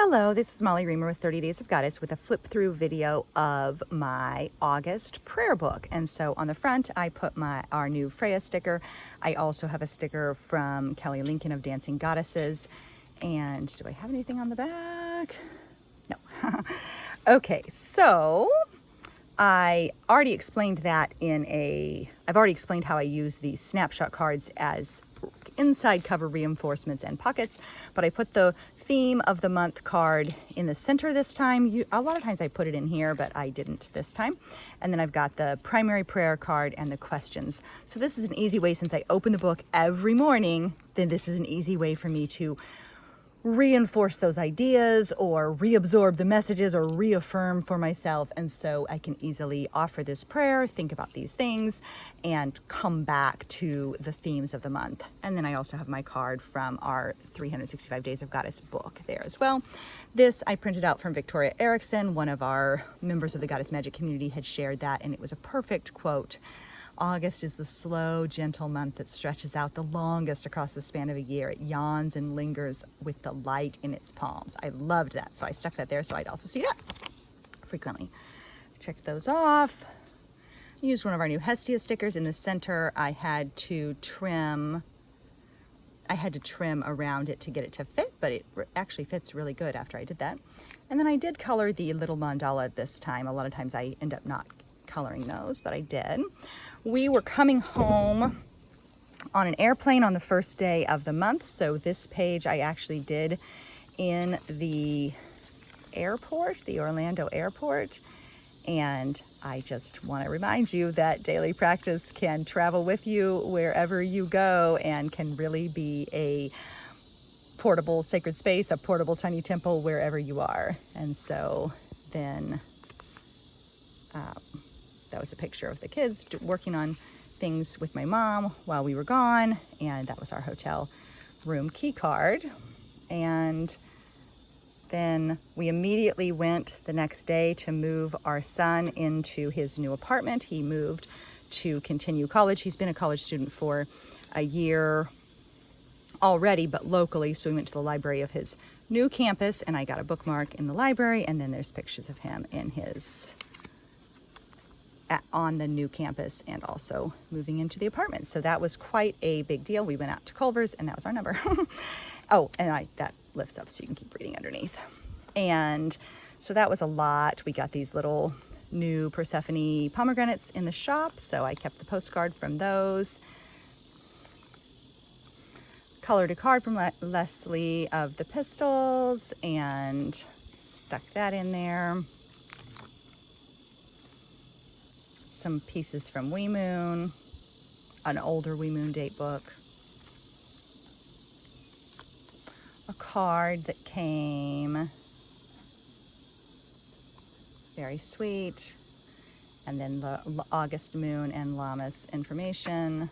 Hello, this is Molly Reamer with 30 Days of Goddess with a flip through video of my August prayer book. And so on the front, I put our new Freya sticker. I also have a sticker from Kelly Lincoln of Dancing Goddesses. And do I have anything on the back? No. Okay, so I already explained that I've already explained how I use these snapshot cards as inside cover reinforcements and pockets, but I put the theme of the month card in the center this time. A lot of times I put it in here, but I didn't this time. And then I've got the primary prayer card and the questions. So this is an easy way, since I open the book every morning, then this is an easy way for me to reinforce those ideas or reabsorb the messages or reaffirm for myself. And so I can easily offer this prayer, think about these things, and come back to the themes of the month. And then I also have my card from our 365 Days of Goddess book there as well. This I printed out from Victoria Erickson. One of our members of the Goddess Magic community had shared that, and it was a perfect quote. August is the slow, gentle month that stretches out the longest across the span of a year. It yawns and lingers with the light in its palms. I loved that, so I stuck that there so I'd also see that frequently. Checked those off. I used one of our new Hestia stickers in the center. I had to trim around it to get it to fit, but it actually fits really good after I did that. And then I did color the little mandala this time. A lot of times I end up not coloring those, but I did. We were coming home on an airplane on the first day of the month, so this page I actually did in the airport, the Orlando airport. And I just want to remind you that daily practice can travel with you wherever you go and can really be a portable sacred space, a portable tiny temple wherever you are. And so then that was a picture of the kids working on things with my mom while we were gone, and that was our hotel room key card. And then we immediately went the next day to move our son into his new apartment. He moved to continue college. He's been a college student for a year already, but locally, so we went to the library of his new campus, and I got a bookmark in the library, and then there's pictures of him in on the new campus and also moving into the apartment. So that was quite a big deal. We went out to Culver's, and that was our number. Oh, and that lifts up so you can keep reading underneath. And so that was a lot. We got these little new Persephone pomegranates in the shop, so I kept the postcard from those. Colored a card from Leslie of the Pistols and stuck that in there. Some pieces from Wee Moon, an older Wee Moon date book, a card that came, very sweet, and then the August moon and Lammas information.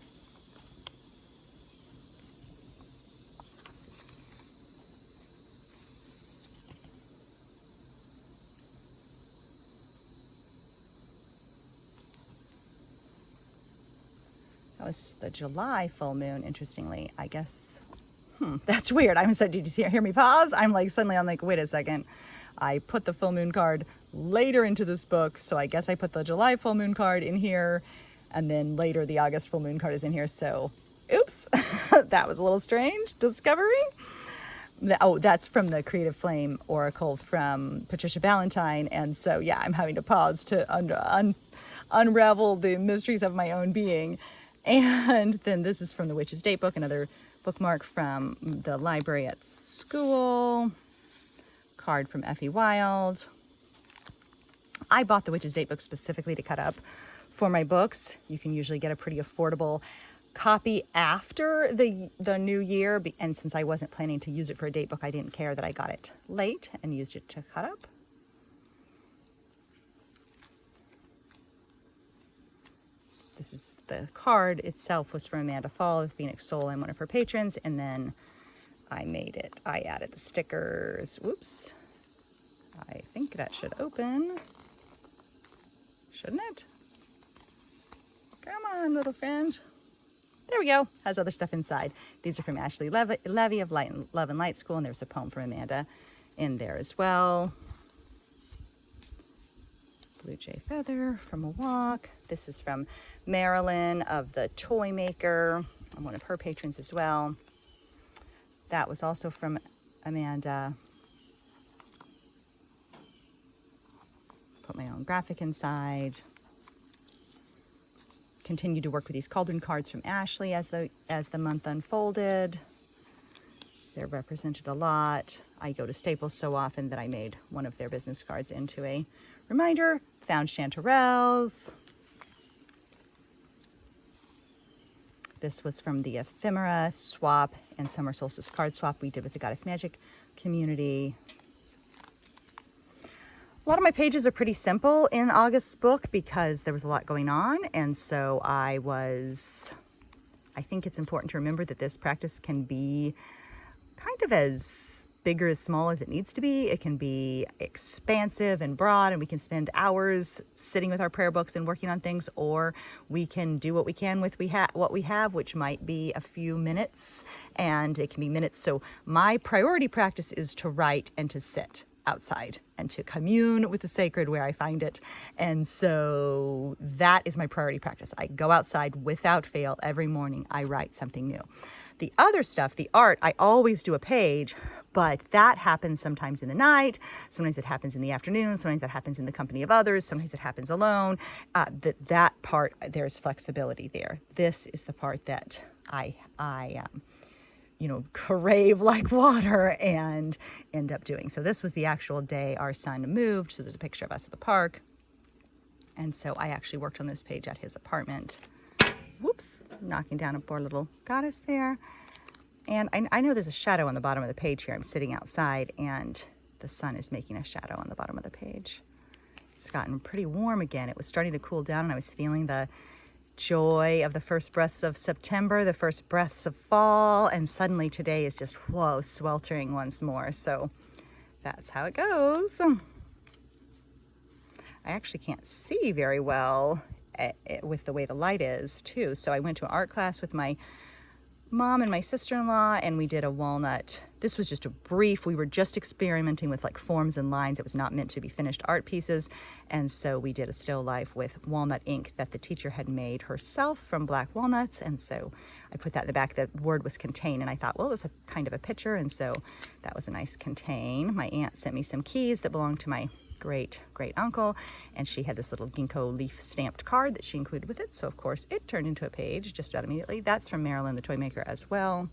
That was the July full moon, interestingly. I guess, that's weird. Did you hear me pause? I'm like, wait a second. I put the full moon card later into this book, so I guess I put the July full moon card in here, and then later the August full moon card is in here, so oops. That was a little strange. Discovery. Oh, that's from the Creative Flame Oracle from Patricia Ballantyne, and so yeah, I'm having to pause to unravel the mysteries of my own being. And then this is from the Witch's Date Book, another bookmark from the library at school, card from Effie Wild. I bought the Witch's Date Book specifically to cut up for my books. You can usually get a pretty affordable copy after the new year, and since I wasn't planning to use it for a date book, I didn't care that I got it late and used it to cut up. This is the card itself was from Amanda Fall, the Phoenix Soul, and one of her patrons. And then I added the stickers. Whoops. I think that should open. Shouldn't it? Come on, little friend. There we go. Has other stuff inside. These are from Ashley Levy of Love and Light School, and there's a poem from Amanda in there as well. Blue jay feather from a walk. This is from Marilyn of the Toy Maker. I'm one of her patrons as well. That was also from Amanda. Put my own graphic inside. Continued to work with these cauldron cards from Ashley as the month unfolded. They're represented a lot. I go to Staples so often that I made one of their business cards into a reminder. Found chanterelles. This was from the ephemera swap and summer solstice card swap we did with the Goddess Magic community. A lot of my pages are pretty simple in August's book because there was a lot going on. And so I think it's important to remember that this practice can be kind of as big or as small as it needs to be. It can be expansive and broad, and we can spend hours sitting with our prayer books and working on things, or we can do what we can with what we have, which might be a few minutes, and it can be minutes. So my priority practice is to write and to sit outside and to commune with the sacred where I find it. And so that is my priority practice. I go outside without fail every morning. I write something new. The other stuff, the art, I always do a page, but that happens sometimes in the night. Sometimes it happens in the afternoon. Sometimes that happens in the company of others. Sometimes it happens alone. That part, there's flexibility there. This is the part that I crave like water and end up doing. So this was the actual day our son moved. So there's a picture of us at the park. And so I actually worked on this page at his apartment. Whoops, knocking down a poor little goddess there. And I know there's a shadow on the bottom of the page here. I'm sitting outside and the sun is making a shadow on the bottom of the page. It's gotten pretty warm again. It was starting to cool down and I was feeling the joy of the first breaths of September, the first breaths of fall, and suddenly today is just, whoa, sweltering once more. So that's how it goes. I actually can't see very well with the way the light is too. So I went to an art class with my mom and my sister-in-law, and we did a walnut. This was just a brief, we were just experimenting with like forms and lines. It was not meant to be finished art pieces. And so we did a still life with walnut ink that the teacher had made herself from black walnuts. And so I put that in the back. The word was contain. And I thought, well, it was a kind of a picture. And so that was a nice contain. My aunt sent me some keys that belonged to my great uncle, and she had this little ginkgo leaf stamped card that she included with it. So of course it turned into a page just about immediately. That's from Marilyn the Toy Maker as well.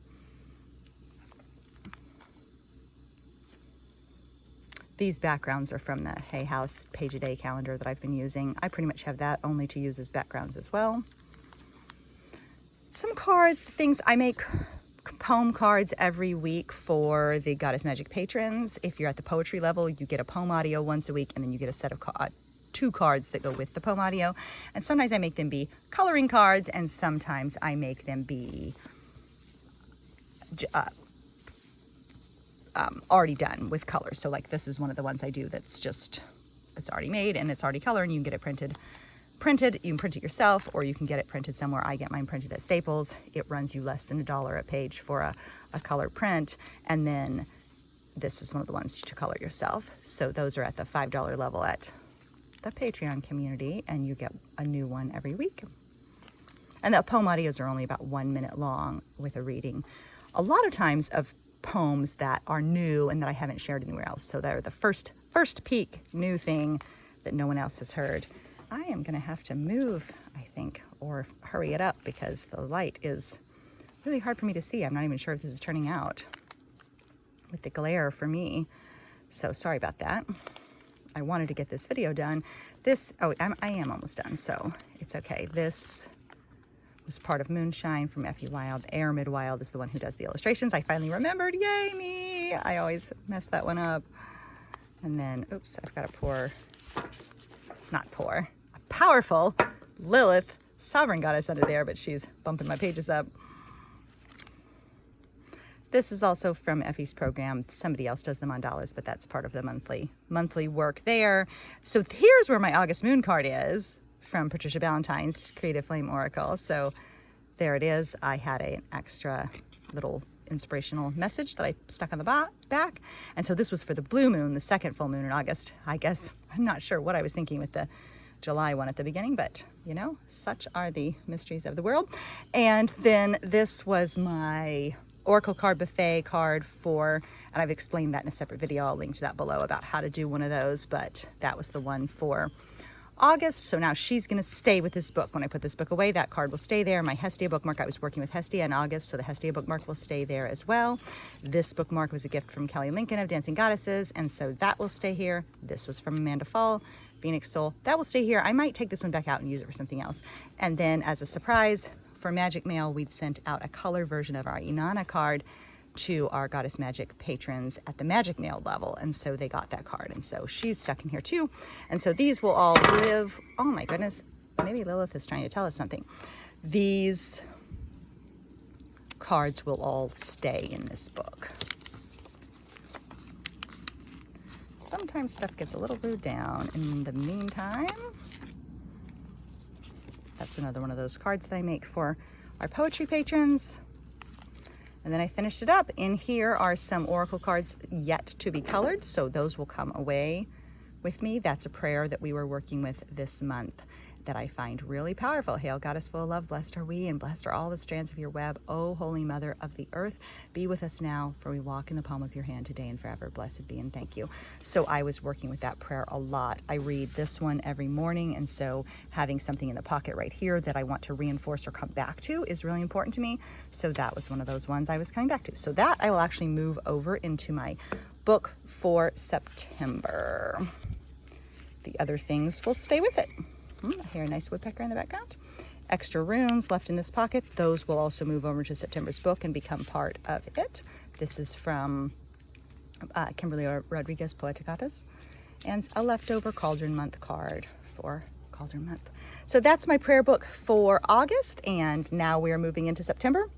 These backgrounds are from the Hay House Page a Day calendar that I've been using. I pretty much have that only to use as backgrounds as well. Some cards, things I make poem cards every week for the Goddess Magic patrons. If you're at the poetry level, you get a poem audio once a week, and then you get a set of 2 cards that go with the poem audio. And sometimes I make them be coloring cards, and sometimes I make them be already done with colors. So like this is one of the ones I do that's already made and it's already colored, and you can get it printed. You can print it yourself, or you can get it printed somewhere. I get mine printed at Staples. It runs you less than $1 a page for a color print. And then this is one of the ones to color yourself. So those are at the $5 level at the Patreon community, and you get a new one every week. And the poem audios are only about 1 minute long with a reading. A lot of times of poems that are new and that I haven't shared anywhere else. So they're the first peek new thing that no one else has heard. I am going to have to move, I think, or hurry it up because the light is really hard for me to see. I'm not even sure if this is turning out with the glare for me. So sorry about that. I wanted to get this video done. I am almost done, so it's okay. This was part of Moonshine from Effie Wild. Aramid Wild is the one who does the illustrations. I finally remembered. Yay me! I always mess that one up. And then, oops, I've got a powerful Lilith sovereign goddess under there, but she's bumping my pages up. This is also from Effie's program. Somebody else does the mandalas, but that's part of the monthly work there. So here's where my August moon card is from Patricia Ballantyne's Creative Flame Oracle. So there it is. I had an extra little inspirational message that I stuck on the back. And so this was for the blue moon, the second full moon in August. I guess, I'm not sure what I was thinking with the July one at the beginning, but you know, such are the mysteries of the world. And then this was my Oracle card buffet card for, and I've explained that in a separate video. I'll link to that below about how to do one of those, but that was the one for August. So now she's going to stay with this book. When I put this book away, that card will stay there. My Hestia bookmark, I was working with Hestia in August, so the Hestia bookmark will stay there as well. This bookmark was a gift from Kelly Lincoln of Dancing Goddesses, and so that will stay here. This was from Amanda Fall, Phoenix Soul. That will stay here. I might take this one back out and use it for something else. And then as a surprise for Magic Mail, we'd sent out a color version of our Inanna card to our Goddess Magic patrons at the Magic Mail level, and so they got that card, and so she's stuck in here too. And so these will all live. Oh my goodness, maybe Lilith is trying to tell us something. These cards will all stay in this book. Sometimes stuff gets a little glued down. In the meantime, that's another one of those cards that I make for our poetry patrons. And then I finished it up. In here are some Oracle cards yet to be colored, so those will come away with me. That's a prayer that we were working with this month that I find really powerful. Hail, Goddess full of love, blessed are we, and blessed are all the strands of your web. O Holy Mother of the earth, be with us now, for we walk in the palm of your hand today and forever. Blessed be and thank you. So I was working with that prayer a lot. I read this one every morning, and so having something in the pocket right here that I want to reinforce or come back to is really important to me. So that was one of those ones I was coming back to. So that I will actually move over into my book for September. The other things will stay with it. I hear a nice woodpecker in the background. Extra runes left in this pocket. Those will also move over to September's book and become part of it. This is from Kimberly Rodriguez Poeticatas, and a leftover Cauldron Month card for Cauldron Month. So that's my prayer book for August, and now we are moving into September.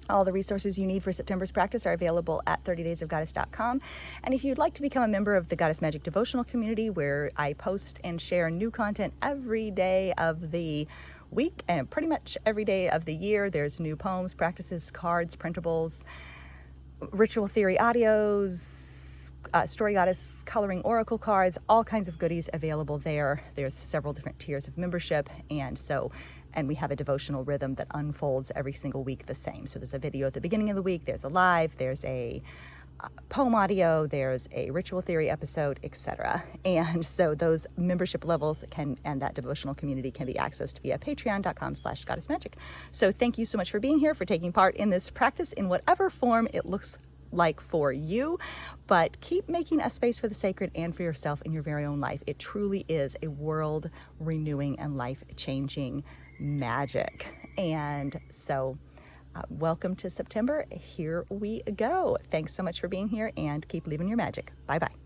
All the resources you need for September's practice are available at 30daysofgoddess.com. And if you'd like to become a member of the Goddess Magic devotional community, where I post and share new content every day of the week and pretty much every day of the year, there's new poems, practices, cards, printables, ritual theory audios, Story Goddess coloring oracle cards, all kinds of goodies available there. There's several different tiers of membership, and we have a devotional rhythm that unfolds every single week the same. So there's a video at the beginning of the week, there's a live, there's a poem audio, there's a ritual theory episode, etc. And so those membership levels and that devotional community can be accessed via patreon.com/goddessmagic. So thank you so much for being here, for taking part in this practice in whatever form it looks like for you, but keep making a space for the sacred and for yourself in your very own life. It truly is a world renewing and life changing magic. And so welcome to September. Here we go. Thanks so much for being here, and keep living your magic. Bye bye.